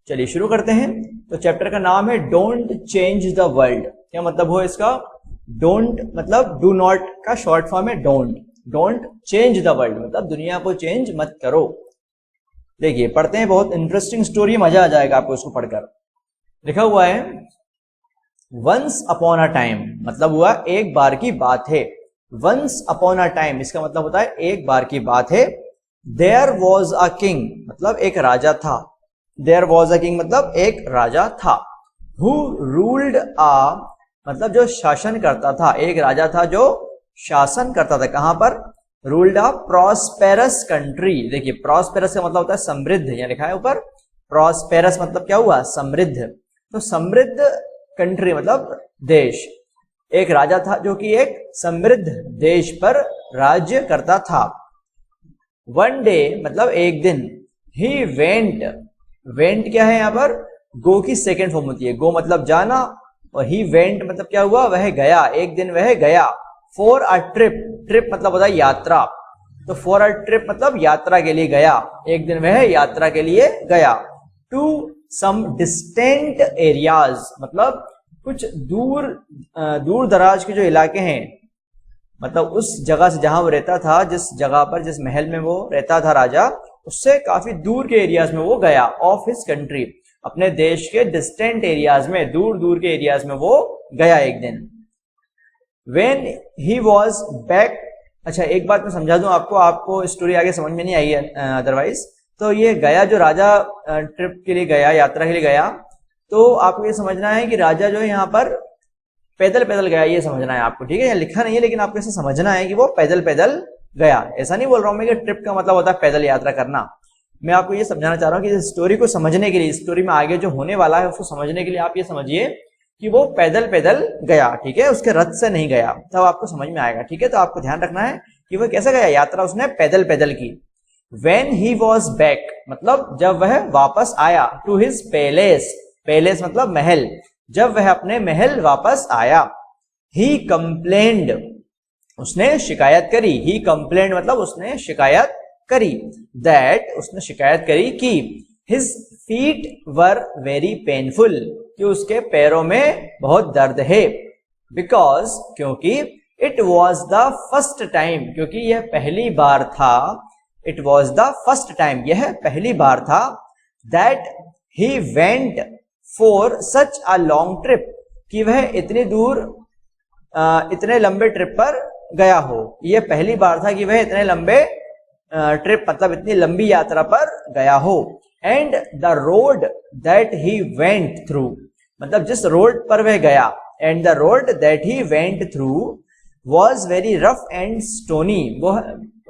चलिए शुरू करते हैं। तो चैप्टर का नाम है डोंट चेंज द वर्ल्ड। क्या मतलब हो इसका? डोंट मतलब डू नॉट का शॉर्ट फॉर्म है don't. Don't change the world मतलब दुनिया को चेंज मत करो। देखिए पढ़ते हैं, बहुत इंटरेस्टिंग स्टोरी, मजा आ जाएगा आपको इसको पढ़कर। लिखा हुआ है वंस अपॉन अ टाइम, मतलब हुआ एक बार की बात है। वंस अपॉन अ टाइम इसका मतलब होता है एक बार की बात है। देयर वॉज अ किंग मतलब एक राजा था। देयर वॉज अ किंग मतलब एक राजा था। हु रूल्ड अ मतलब जो शासन करता था, एक राजा था जो शासन करता था। कहां पर? रूल्ड अ प्रॉस्पेरस कंट्री। देखिए प्रॉस्पेरस का मतलब होता है समृद्ध, यहां लिखा है ऊपर। प्रॉस्पेरस मतलब क्या हुआ? समृद्ध। तो समृद्ध कंट्री मतलब देश। एक राजा था जो कि एक समृद्ध देश पर राज्य करता था। वन डे मतलब एक दिन। ही वेंट, वेंट क्या है यहां पर? गो की सेकेंड फॉर्म होती है। गो मतलब जाना और ही वेंट मतलब क्या हुआ? वह गया, एक दिन वह गया। फॉर अ ट्रिप, ट्रिप मतलब होता है यात्रा। तो फॉर अ ट्रिप मतलब यात्रा के लिए गया, एक दिन वह यात्रा के लिए गया। टू सम डिस्टेंट एरियाज मतलब कुछ दूर दूर दराज के जो इलाके हैं, मतलब उस जगह से जहां वो रहता था, जिस जगह पर, जिस महल में वो रहता था राजा, उससे काफी दूर के एरियाज में वो गया। ऑफ हिज कंट्री अपने देश के डिस्टेंट एरियाज में, दूर दूर के एरियाज में वो गया एक दिन। व्हेन ही वॉज बैक, अच्छा एक बात मैं समझा दूं आपको, आपको स्टोरी आगे समझ में नहीं आई है अदरवाइज। तो ये गया जो राजा ट्रिप के लिए गया, यात्रा के लिए गया, तो आपको ये समझना है कि राजा जो है यहाँ पर पैदल पैदल गया, ये समझना है आपको, ठीक है? यहाँ लिखा नहीं है लेकिन आपको ऐसे समझना है कि वो पैदल पैदल गया। ऐसा नहीं बोल रहा हूं मैं कि ट्रिप का मतलब होता है पैदल यात्रा करना। मैं आपको ये समझाना चाह रहा हूँ कि इस स्टोरी को समझने के लिए, स्टोरी में आगे जो होने वाला है उसको समझने के लिए आप ये समझिए कि वो पैदल पैदल गया, ठीक है? उसके रथ से नहीं गया, तब आपको समझ में आएगा, ठीक है? तो आपको ध्यान रखना है कि वो कैसे गया, यात्रा उसने पैदल पैदल की। When he was back मतलब जब वह वापस आया। टू हिज पैलेस, पैलेस मतलब महल, जब वह अपने महल वापस आया। He complained उसने शिकायत करी। He complained मतलब उसने शिकायत करी। That उसने शिकायत करी कि his feet were very painful कि उसके पैरों में बहुत दर्द है। Because क्योंकि it was the first time क्योंकि यह पहली बार था। It was the first time यह पहली बार था। That he went for such a long trip कि वह इतनी दूर इतने लंबे ट्रिप पर गया हो। यह पहली बार था कि वह इतने लंबे ट्रिप मतलब इतनी लंबी यात्रा पर गया हो। And the road that he went through मतलब जिस रोड पर वह गया, and the road that he went through was very rough and stony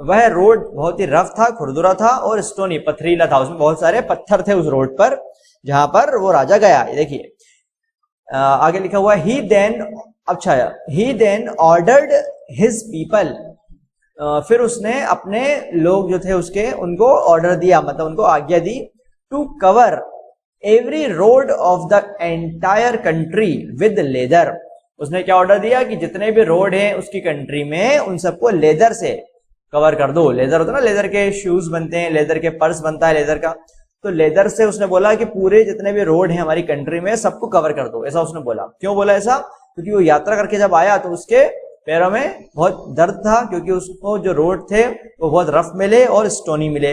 वह रोड बहुत ही रफ था, खुरदुरा था और स्टोनी पथरीला था। उसमें बहुत सारे पत्थर थे उस रोड पर जहां पर वो राजा गया। देखिए आगे लिखा हुआ ही देन, अच्छा ही देन ऑर्डर्ड हिज पीपल फिर उसने अपने लोग जो थे उसके, उनको ऑर्डर दिया मतलब उनको आज्ञा दी। To cover every road of the entire country with leather उसने क्या ऑर्डर दिया कि जितने भी रोड हैं उसकी कंट्री में उन सबको लेदर से कवर कर दो। लेदर होता है ना, लेदर के शूज बनते हैं, लेदर के पर्स बनता है लेदर का, तो लेदर से उसने बोला कि पूरे जितने भी रोड हैं हमारी कंट्री में सबको कवर कर दो, ऐसा उसने बोला। क्यों बोला ऐसा? क्योंकि वो यात्रा करके जब आया तो उसके पैरों में बहुत दर्द था, क्योंकि उसको जो रोड थे वो बहुत रफ मिले और स्टोनी मिले।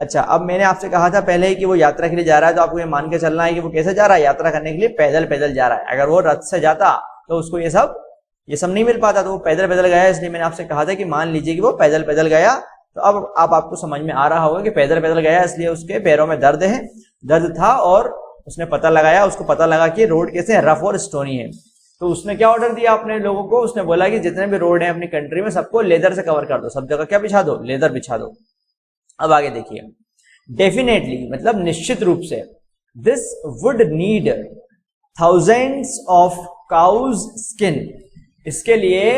अच्छा अब मैंने आपसे कहा था पहले ही कि वो यात्रा के लिए जा रहा है, तो आपको ये मान के चलना है कि वो कैसे जा रहा है, यात्रा करने के लिए पैदल पैदल जा रहा है। अगर वो रथ से जाता तो उसको ये सब नहीं मिल पाता, तो वो पैदल पैदल गया। इसलिए मैंने आपसे कहा था कि मान लीजिए कि वो पैदल पैदल गया, तो अब आपको समझ में आ रहा होगा कि पैदल पैदल गया इसलिए उसके पैरों में दर्द है, दर्द था और उसने पता लगाया, उसको पता लगा कि रोड कैसे है, रफ और स्टोनी है। तो उसने क्या ऑर्डर दिया अपने लोगों को? उसने बोला कि जितने भी रोड है अपनी कंट्री में सबको लेदर से कवर कर दो, सब जगह क्या बिछा दो? लेदर बिछा दो। अब आगे देखिए, डेफिनेटली मतलब निश्चित रूप से, this would need thousands of cause skin इसके लिए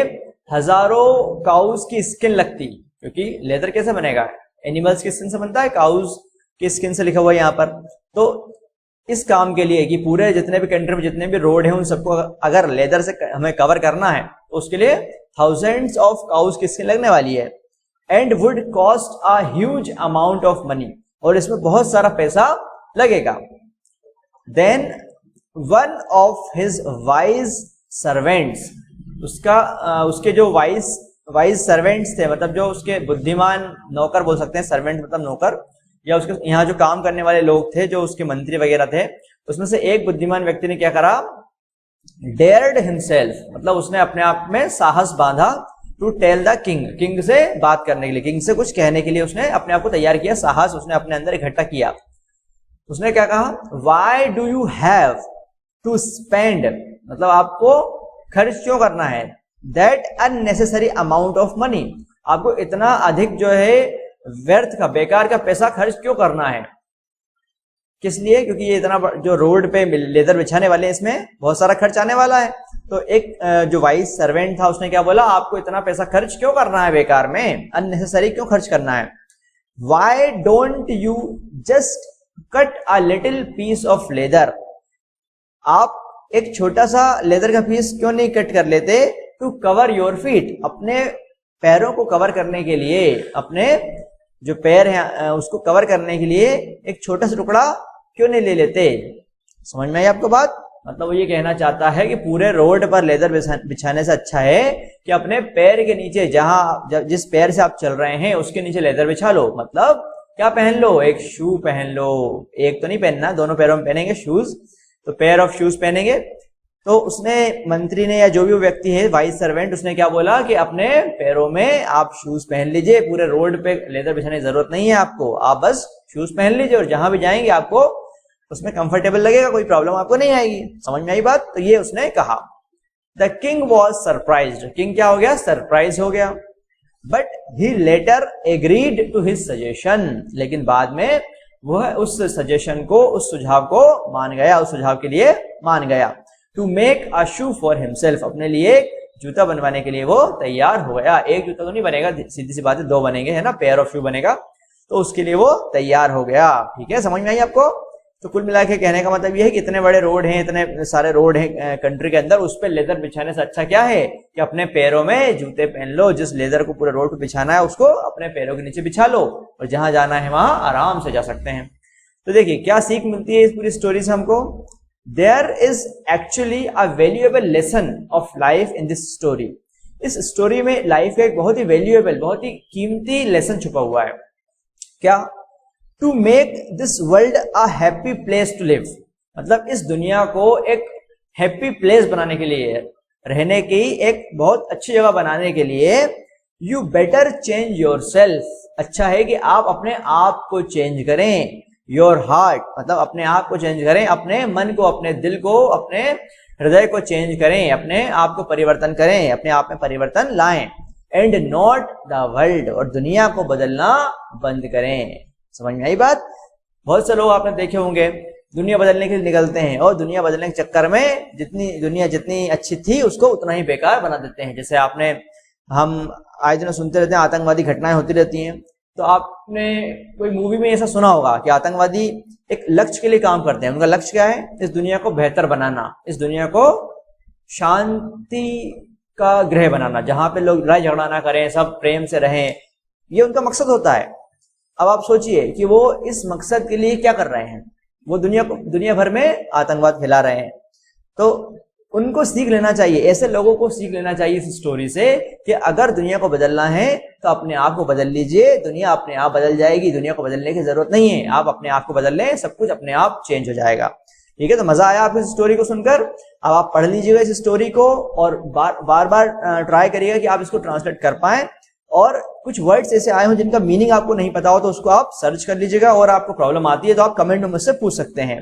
हजारों काउज की स्किन लगती, क्योंकि लेदर कैसे बनेगा? एनिमल्स की स्किन से बनता है, काउज की स्किन से लिखा हुआ है यहाँ पर। तो इस काम के लिए कि पूरे जितने भी कंट्री में जितने भी रोड हैं उन सबको अगर लेदर से हमें कवर करना है तो उसके लिए थाउजेंड्स ऑफ काउज की स्किन लगने वाली है। And would cost a huge amount of money और इसमें बहुत सारा पैसा लगेगा। Then one of his wise servants, उसके जो वाइज सर्वेंट्स थे, मतलब जो उसके बुद्धिमान नौकर बोल सकते हैं, सर्वेंट मतलब नौकर, या उसके यहाँ जो काम करने वाले लोग थे, जो उसके मंत्री वगैरह थे, उसमें से एक बुद्धिमान व्यक्ति ने क्या करा, डेयर्ड हिमसेल्फ, मतलब उसने अपने आप में साहस बांधा, to tell the king, king से बात करने के लिए, किंग से कुछ कहने के लिए उसने अपने आप को तैयार किया, साहस उसने अपने अंदर इकट्ठा किया। उसने क्या कहा, why do you have to spend, मतलब आपको खर्च क्यों करना है, that unnecessary amount of money, आपको इतना अधिक जो है व्यर्थ का, बेकार का पैसा खर्च क्यों करना है, किस लिए, क्योंकि ये इतना जो रोड पे लेदर बिछाने वाले हैं, इसमें बहुत सारा खर्च आने वाला है। तो एक जो वाइस सर्वेंट था उसने क्या बोला, आपको इतना पैसा खर्च क्यों करना है बेकार में, अननेसेसरी क्यों खर्च करना है। Why don't you just cut a little piece of leather, आप एक छोटा सा लेदर का पीस क्यों नहीं कट कर लेते, टू कवर योर फीट, अपने पैरों को कवर करने के लिए, अपने जो पैर हैं उसको कवर करने के लिए एक छोटा सा टुकड़ा क्यों नहीं ले लेते। समझ में आई आपको बात, मतलब वो ये कहना चाहता है कि पूरे रोड पर लेदर बिछाने से अच्छा है कि अपने पैर के नीचे, जहां जिस पैर से आप चल रहे हैं उसके नीचे लेदर बिछा लो, मतलब क्या पहन लो, एक शू पहन लो, एक तो नहीं पहनना, दोनों पैरों में पहनेंगे शूज, तो पेयर ऑफ शूज पहनेंगे। तो उसने, मंत्री ने या जो भी व्यक्ति है वाइस सर्वेंट, उसने क्या बोला कि अपने पैरों में आप शूज पहन लीजिए, पूरे रोड पे लेदर बिछाने की जरूरत नहीं है आपको, आप बस शूज पहन लीजिए और जहां भी जाएंगे आपको उसमें कंफर्टेबल लगेगा, कोई प्रॉब्लम आपको नहीं आएगी। समझ में आई बात, तो ये उसने कहा। The king was surprised, king क्या हो गया, सरप्राइज हो गया, but he later agreed to his suggestion, लेकिन बाद में वह उस सजेशन को, उस सुझाव को मान गया, उस सुझाव के लिए मान गया। To make a shoe for himself, अपने लिए जूता बनवाने के लिए वो तैयार हो गया। एक जूता तो नहीं बनेगा, सीधी सी बात है, दो बनेंगे, है ना, पेयर ऑफ शू बनेगा, तो उसके लिए वो तैयार हो गया। ठीक है, समझ में आई आपको। तो कुल मिला के कहने का मतलब ये है कि इतने बड़े रोड हैं, इतने सारे रोड हैं कंट्री के अंदर, उस पर लेदर बिछाने से अच्छा क्या है कि अपने पैरों में जूते पहन लो, जिस लेदर को पूरे रोड पे बिछाना है उसको अपने पैरों के नीचे बिछा लो और जहां जाना है वहां आराम से जा सकते हैं। तो देखिए क्या सीख मिलती है इस पूरी स्टोरी से हमको। There is actually a valuable lesson of life in this story. इस स्टोरी में लाइफ का एक बहुत ही वैल्यूएबल, बहुत ही कीमती लेसन छुपा हुआ है। क्या? To make this world a happy place to live, मतलब इस दुनिया को एक हैप्पी प्लेस बनाने के लिए, रहने की एक बहुत अच्छी जगह बनाने के लिए, you better change your self, अच्छा है कि आप अपने आप को चेंज करें। योर हार्ट, मतलब अपने आप को चेंज करें, अपने मन को, अपने दिल को, अपने हृदय को चेंज करें, अपने आप को परिवर्तन करें, अपने आप में परिवर्तन लाएं। एंड नॉट द वर्ल्ड, और दुनिया को बदलना बंद करें। समझ में आई बात। बहुत से लोग आपने देखे होंगे दुनिया बदलने के लिए निकलते हैं और दुनिया बदलने के चक्कर में दुनिया जितनी अच्छी थी उसको उतना ही बेकार बना देते हैं। जैसे हम आए दिन सुनते रहते हैं, आतंकवादी घटनाएं होती रहती हैं, तो आपने कोई मूवी में ऐसा सुना होगा कि आतंकवादी एक लक्ष्य के लिए काम करते हैं। उनका लक्ष्य क्या है? इस दुनिया को बेहतर बनाना, इस दुनिया को शांति का गृह बनाना, जहां पे लोग लड़ाई झगड़ा ना करें, सब प्रेम से रहें, ये उनका मकसद होता है। अब आप सोचिए कि वो इस मकसद के लिए क्या कर रहे हैं, वो दुनिया भर में आतंकवाद फैला रहे हैं। तो उनको सीख लेना चाहिए, ऐसे लोगों को सीख लेना चाहिए इस स्टोरी से कि अगर दुनिया को बदलना है तो अपने आप को बदल लीजिए, दुनिया अपने आप बदल जाएगी, दुनिया को बदलने की जरूरत नहीं है, आप अपने आप को बदल लें, सब कुछ अपने आप चेंज हो जाएगा। ठीक है, तो मजा आया आपको इस स्टोरी को सुनकर। अब आप पढ़ लीजिएगा इस स्टोरी को और बार बार ट्राई करिएगा कि आप इसको ट्रांसलेट कर पाए, और कुछ वर्ड्स ऐसे आए हो जिनका मीनिंग आपको नहीं पता हो तो उसको आप सर्च कर लीजिएगा, और आपको प्रॉब्लम आती है तो आप कमेंट में मुझसे पूछ सकते हैं।